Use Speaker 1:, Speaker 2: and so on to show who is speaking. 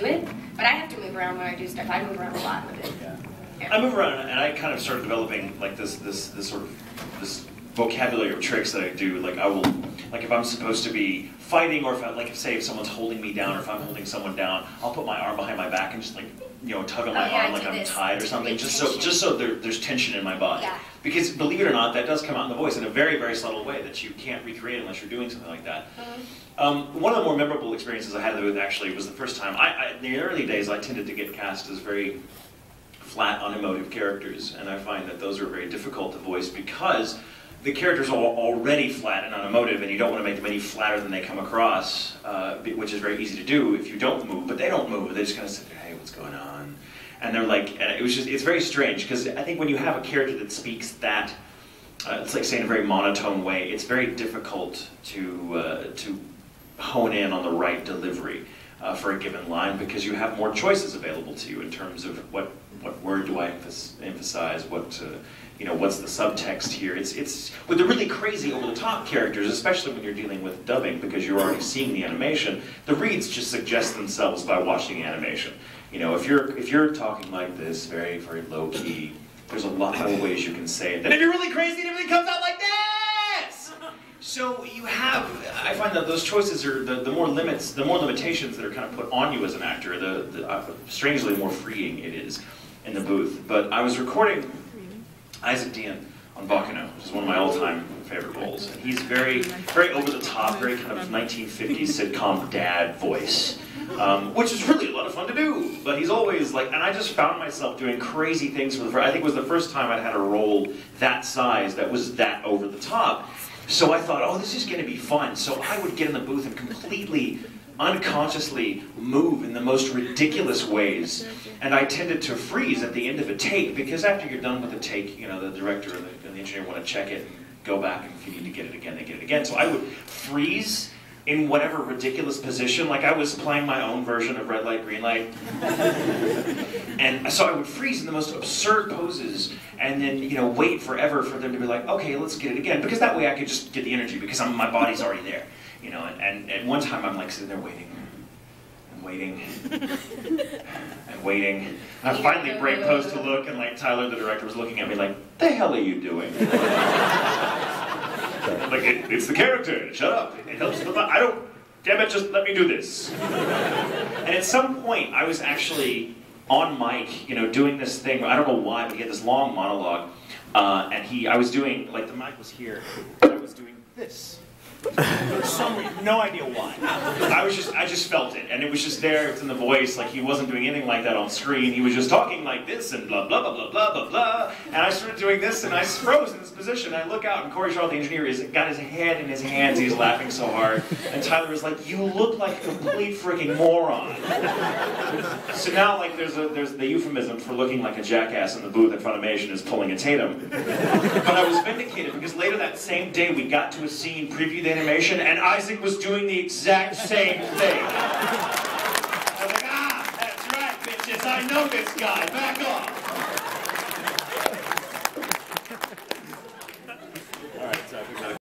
Speaker 1: do it, but I have to move around when I do stuff. I move around a lot with it.
Speaker 2: Yeah.
Speaker 1: Yeah.
Speaker 2: I move around, and I kind of started developing like this sort of this vocabulary of tricks that I do. Like I will, like if I'm supposed to be fighting, or if I, like say if someone's holding me down, or if I'm holding someone down, I'll put my arm behind my back and just like tug on my arm like I'm tied or something, just so there's tension in my body.
Speaker 1: Yeah.
Speaker 2: Because believe it or not, that does come out in the voice in a very, very subtle way that you can't recreate unless you're doing something like that. One of the more memorable experiences I had with it actually was the first time. In the early days, I tended to get cast as very flat, unemotive characters, and I find that those are very difficult to voice because the characters are already flat and unemotive, and you don't want to make them any flatter than they come across, which is very easy to do if you don't move. But they don't move; they just kind of sit there, "Hey, what's going on?" And they're like, and it's very strange because I think when you have a character that speaks that, it's like saying in a very monotone way, it's very difficult to hone in on the right delivery for a given line because you have more choices available to you in terms of what word do I emphasize, what's the subtext here. It's with the really crazy over-the-top characters, especially when you're dealing with dubbing because you're already seeing the animation, the reads just suggest themselves by watching the animation. If you're talking like this, very, very low-key, there's a lot more ways you can say it than if you're really crazy and everything comes out like this! So I find that those choices are, the more limitations that are kind of put on you as an actor, strangely more freeing it is in the booth. But I was recording Isaac Dean on Baccano, which is one of my all-time favorite roles. And he's very, very over-the-top, very kind of 1950s sitcom dad voice, which is really a lot of fun to do. But he's always like, and I just found myself doing crazy things I think it was the first time I'd had a role that size that was that over-the-top. So I thought, oh, this is going to be fun. So I would get in the booth and completely unconsciously move in the most ridiculous ways, and I tended to freeze at the end of a take because after you're done with the take, the director and the engineer want to check it and go back, and if you need to get it again, they get it again. So I would freeze in whatever ridiculous position, like I was playing my own version of Red Light, Green Light, and so I would freeze in the most absurd poses, and then wait forever for them to be like, okay, let's get it again, because that way I could just get the energy because my body's already there. And one time I'm like sitting there waiting, and waiting, and waiting. And I finally break pose to look, and like Tyler, the director, was looking at me like, "The hell are you doing?" Like, it's the character. Shut up. It helps. I don't. Damn it! Just let me do this. And at some point, I was actually on mic, doing this thing. I don't know why, but he had this long monologue, and I was doing like the mic was here, and I was doing this. For some reason, no idea why. I just felt it, and it was just there. It's in the voice. Like he wasn't doing anything like that on screen. He was just talking like this and blah blah blah blah blah blah blah. And I started doing this, and I froze in this position. I look out, and Corey Shaw, the engineer, got his head in his hands. He's laughing so hard, and Tyler was like, "You look like a complete freaking moron." So now, like, there's the euphemism for looking like a jackass in the booth at Funimation is pulling a Tatum. But I was vindicated because later that same day we got to a scene, previewed the animation, and Isaac was doing the exact same thing. I was like, that's right, bitches, I know this guy, back off.